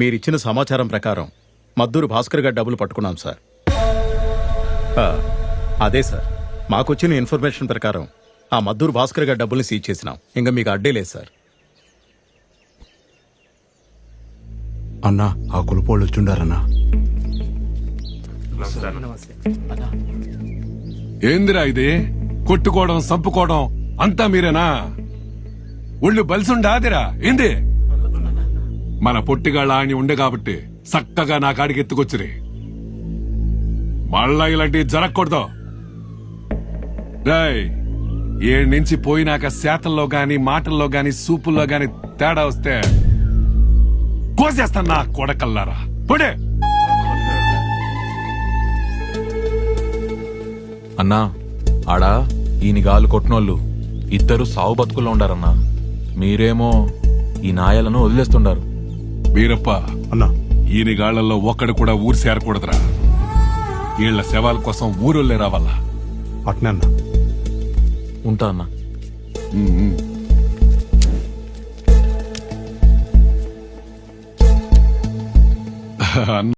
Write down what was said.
మీరిచ్చిన సమాచారం ప్రకారం మద్దూరు భాస్కర్ గారి డబ్బులు పట్టుకున్నాం సార్. అదే సార్, మాకొచ్చిన ఇన్ఫర్మేషన్ ప్రకారం ఆ మద్దూరు భాస్కర్ గారి డబ్బుల్ని సీజ్ చేసినాం. ఇంకా మీకు అడ్డే లేదు సార్. అన్నా ఆ కులపోళ్ళు వచ్చిండారన్నా. ఏందిరా ఇది? కొట్టుకోవడం సంపుకోవడం అంతా మీరేనా? ఒళ్ళు బలిసుండాదిరా ఏంది? మన పొట్టిగాళ్ళ ఆని ఉండే కాబట్టి చక్కగా నా కాడికి ఎత్తుకొచ్చిరి. మళ్ళా ఇలాంటివి జరగకూడదు. రాయ్ ఏడు నుంచి పోయినాక శాతల్లో గాని మాటల్లో గాని సూపుల్లో గాని తేడా వస్తే కోసేస్తాను నా కొడకల్లారా. పొడే అన్నా, ఆడా ఈయనగాలు కొట్టినోళ్ళు ఇద్దరు సావు బతుకుల్లో ఉండారన్నా. మీరేమో ఈ నాయలను వదిలేస్తుండారు. వీరప్ప అన్నా ఈయన గాళ్లలో ఒక్కడు కూడా ఊరు చేరకూడదురా. వీళ్ల శవాల కోసం ఊరొల్లే రావాలా. అట్నే అన్నా. ఉంటా అన్నా. ఉమ్, ఉమ్.